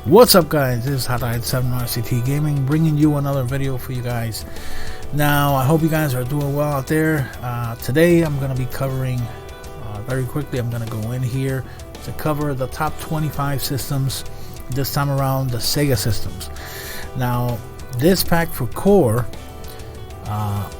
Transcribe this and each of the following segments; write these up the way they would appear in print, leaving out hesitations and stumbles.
What's up, guys? This is Hot7 RCT Gaming, bringing you another video for you guys. Now, I hope you guys are doing well out there. Today I'm going to be covering, very quickly, I'm going to go in here to cover the top 25 systems, this time around the Sega systems. Now, this pack for core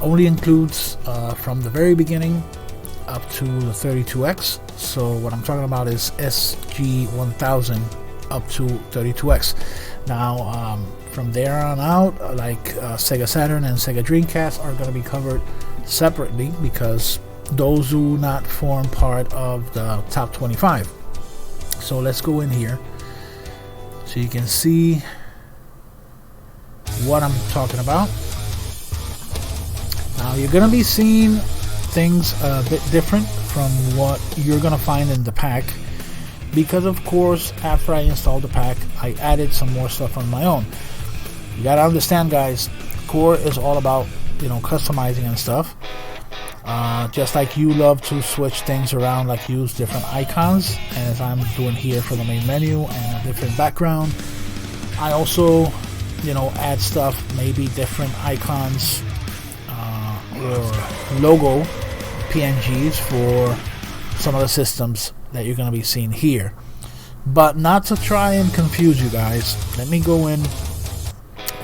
only includes from the very beginning up to the 32X. So what I'm talking about is SG-1000 up to 32X. Now from there on out, like Sega Saturn and Sega Dreamcast are going to be covered separately because those do not form part of the top 25. So let's go in here so you can see what I'm talking about. Now you're going to be seeing things a bit different from what you're going to find in the pack, because of course after I installed the pack I added some more stuff on my own. You gotta understand, guys, core is all about, you know, customizing and stuff. Just like you love to switch things around, like use different icons, as I'm doing here for the main menu, and a different background. I also, you know, add stuff, maybe different icons or logo PNGs for some of the systems that you're going to be seeing here. But not to try and confuse you guys, let me go in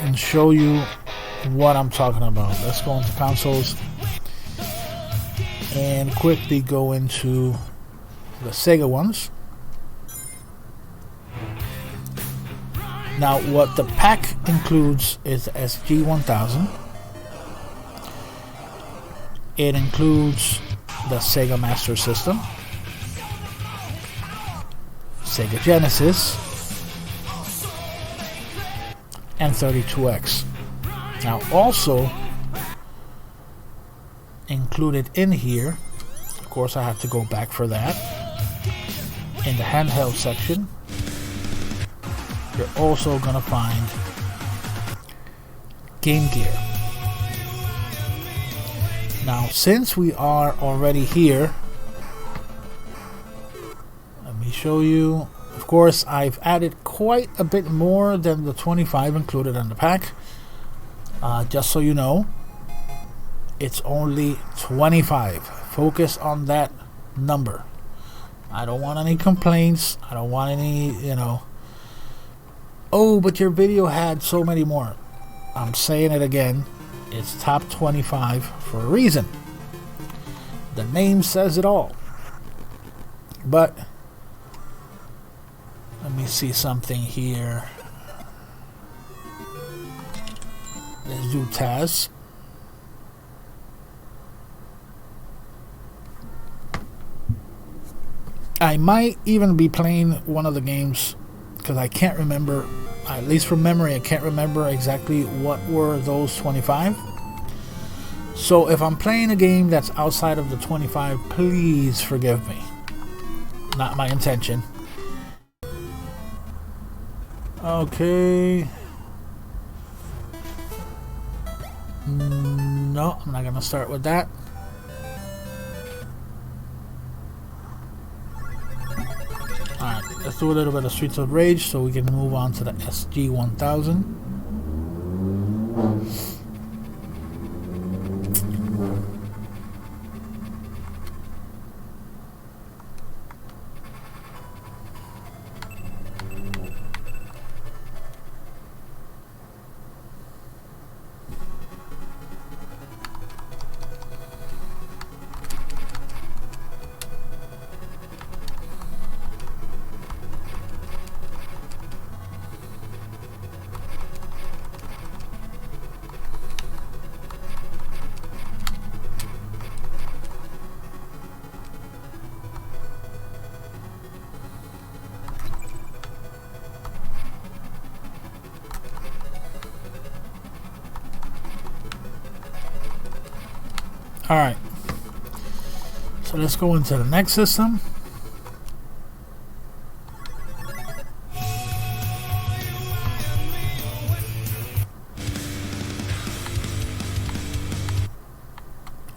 and show you what I'm talking about. Let's go into consoles and quickly go into the Sega ones. Now what the pack includes is the SG-1000. It includes the Sega Master System, Sega Genesis, and 32X. Now also included in here, of course I have to go back for that, in the handheld section you're also gonna find Game Gear. Now since we are already here, let me show you. Of course I've added quite a bit more than the 25 included in the pack. Just so you know, it's only 25. Focus on that number. I don't want any complaints. I don't want any, you know, oh, but your video had so many more. I'm saying it again, it's top 25 for a reason. The name says it all. But let me see something here. Let's do Taz. I might even be playing one of the games because I can't remember, at least from memory, I can't remember exactly what were those 25. So if I'm playing a game that's outside of the 25, please forgive me. Not my intention. Okay. No, I'm not gonna start with that. Alright, let's do a little bit of Streets of Rage so we can move on to the SG-1000. Alright, so let's go into the next system.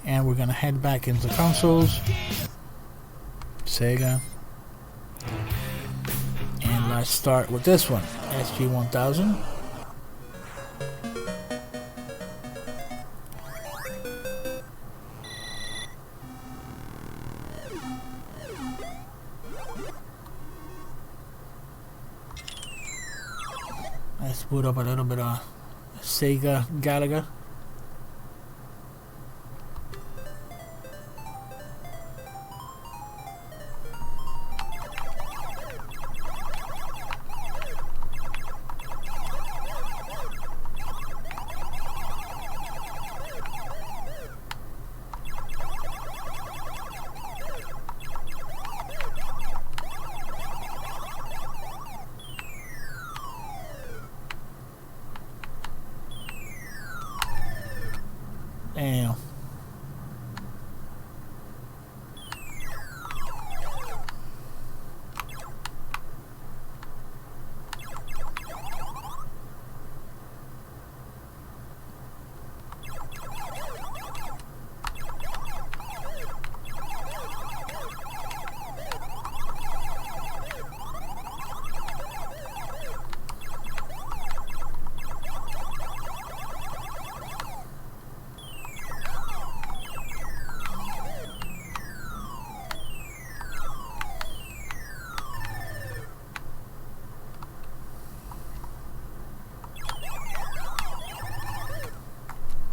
And we're going to head back into consoles, Sega, and I start with this one, SG-1000. Let's boot up a little bit of Sega Galaga. Damn.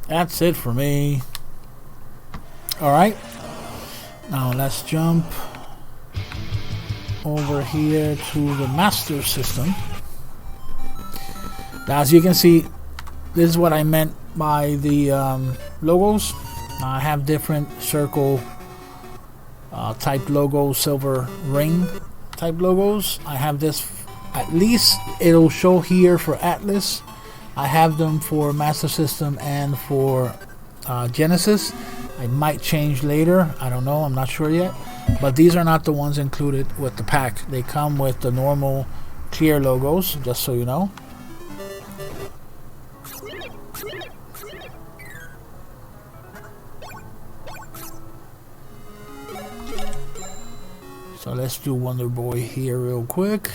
That's it for me. Alright, now let's jump over here to the Master System. Now, as you can see, this is what I meant by the logos. I have different circle type logos, silver ring type logos. I have this, at least it'll show here for Atlas. I have them for Master System and for Genesis. I might change later. I don't know. I'm not sure yet. But these are not the ones included with the pack. They come with the normal clear logos, just so you know. So let's do Wonder Boy here real quick.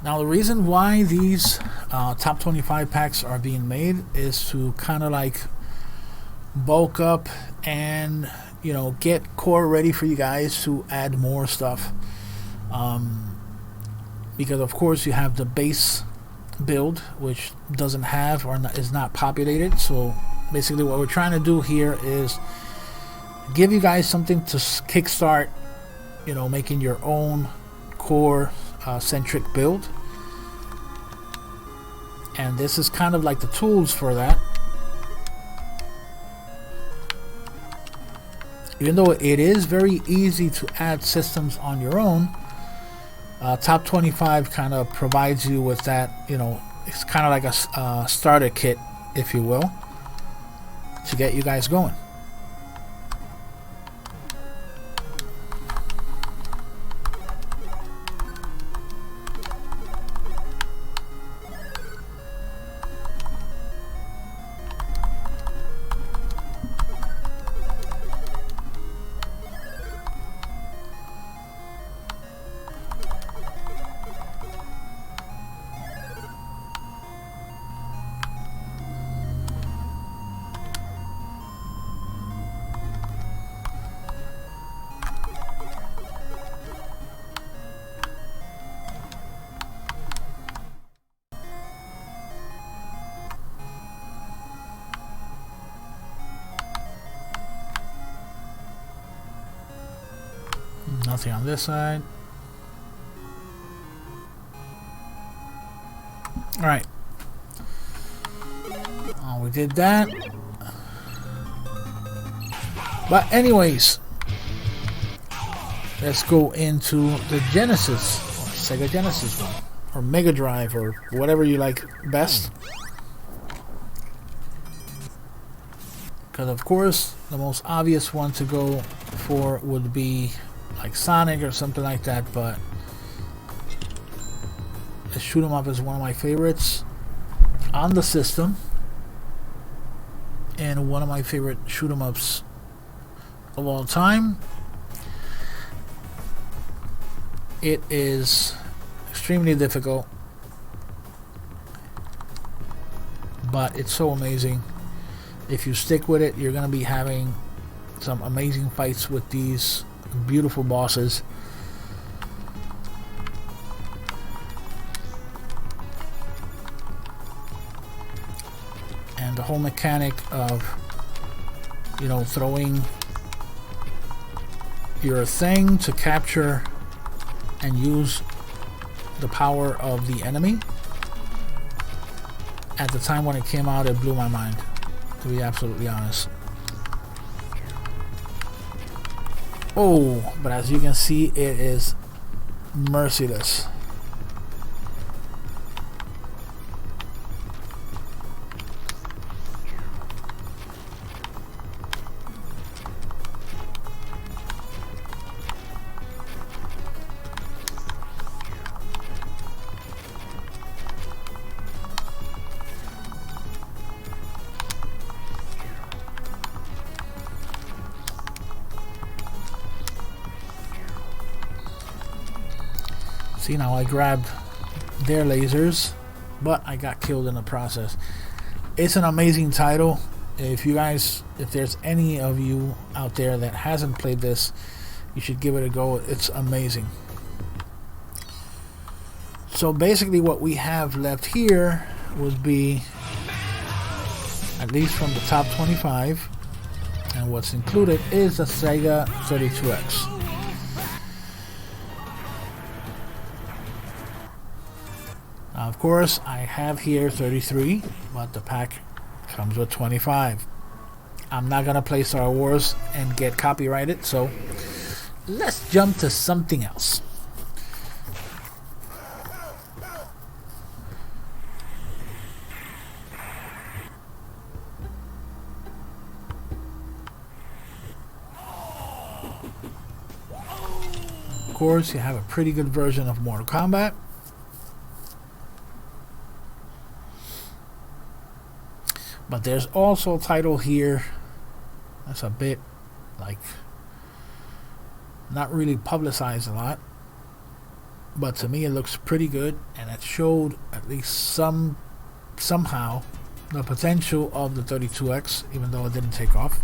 Now, the reason why these top 25 packs are being made is to kind of like bulk up and, you know, get core ready for you guys to add more stuff. Because of course you have the base build, which doesn't have or is not populated. So basically what we're trying to do here is give you guys something to kickstart, you know, making your own core centric build. And this is kind of like the tools for that. Even though it is very easy to add systems on your own, top 25 kind of provides you with that, you know, it's kind of like a starter kit, if you will, to get you guys going. Nothing on this side. Alright. We did that. But anyways, let's go into the Genesis, or Sega Genesis one, or Mega Drive, or whatever you like best. Because of course, the most obvious one to go for would be like Sonic or something like that, but Shoot 'em Up is one of my favorites on the system. in one of my favorite shoot 'em ups of all time. It is extremely difficult, but it's so amazing. If you stick with it, you're going to be having some amazing fights with these beautiful bosses. And the whole mechanic of, you know, throwing your thing to capture and use the power of the enemy. At the time when it came out, it blew my mind, to be absolutely honest. Oh, but as you can see, it is merciless. See, now I grabbed their lasers, but I got killed in the process. It's an amazing title. If there's any of you out there that hasn't played this, you should give it a go. It's amazing. So basically what we have left here would be, at least from the top 25, and what's included is the Sega 32X. Now, of course, I have here 33, but the pack comes with 25. I'm not gonna play Star Wars and get copyrighted, so let's jump to something else. Of course, you have a pretty good version of Mortal Kombat. But there's also a title here that's a bit, like, not really publicized a lot, but to me it looks pretty good, and it showed at least somehow the potential of the 32X, even though it didn't take off.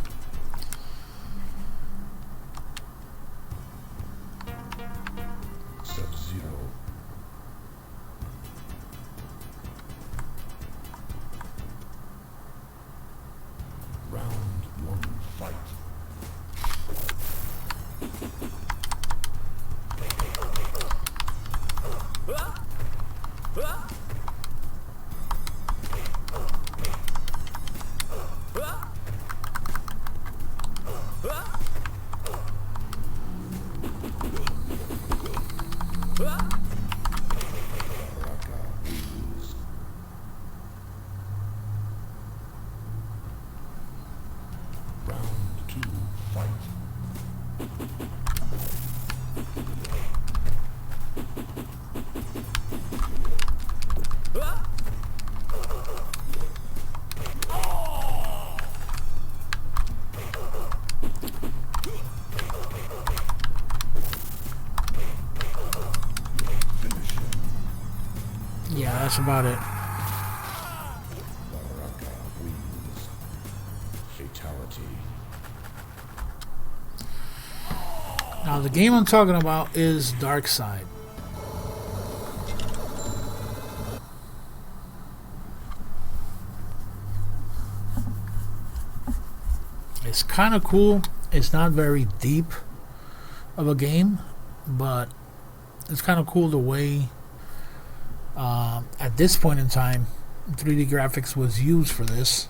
Yeah, that's about it. Fatality. Now the game I'm talking about is Darkside. It's kind of cool. It's not very deep of a game, but it's kind of cool the way at this point in time 3D graphics was used for this.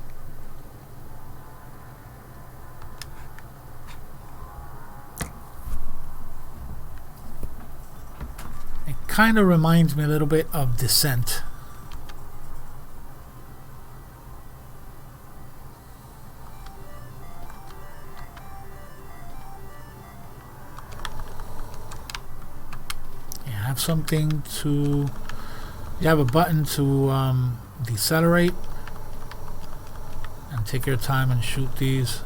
It kind of reminds me a little bit of Descent. You have something to... You have a button to decelerate, and take your time and shoot these.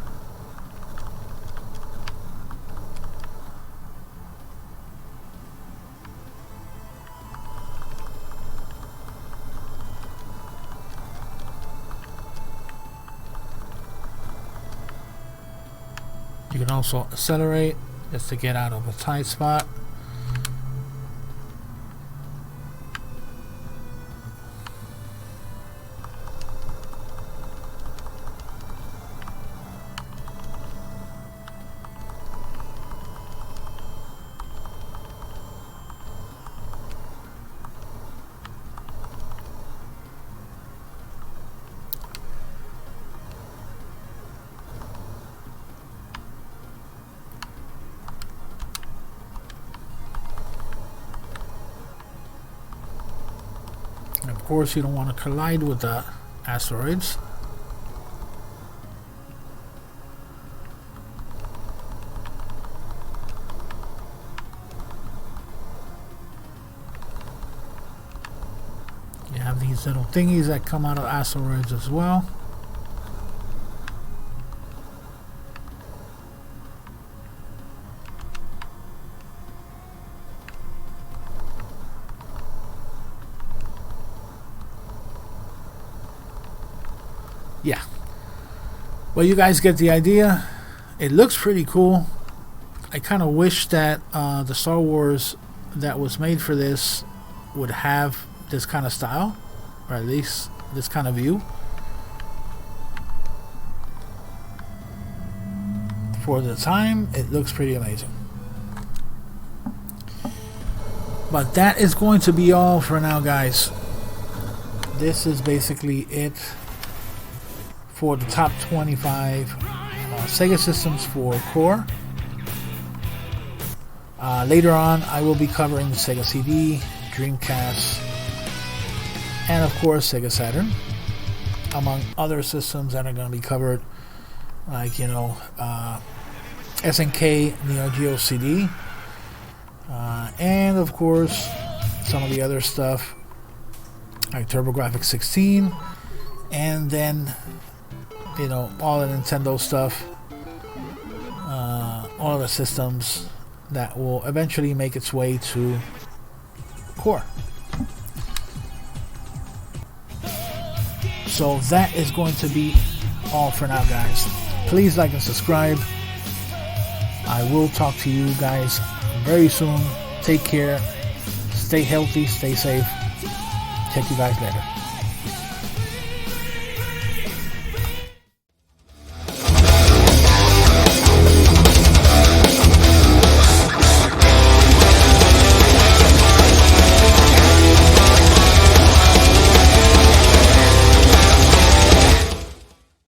You can also accelerate just to get out of a tight spot. And of course, you don't want to collide with the asteroids. You have these little thingies that come out of asteroids as well. Yeah, well, you guys get the idea. It looks pretty cool. I kind of wish that the Star Wars that was made for this would have this kind of style, or at least this kind of view. For the time, it looks pretty amazing. But that is going to be all for now, guys. This is basically it for the top 25 Sega systems for core. Later on, I will be covering the Sega CD, Dreamcast, and of course Sega Saturn, among other systems that are going to be covered, like, you know, SNK, Neo Geo CD, and of course some of the other stuff like TurboGrafx 16, and then, you know, all the Nintendo stuff, all of the systems that will eventually make its way to core. So that is going to be all for now, guys. Please like and subscribe. I will talk to you guys very soon. Take care. Stay healthy. Stay safe. Check you guys later.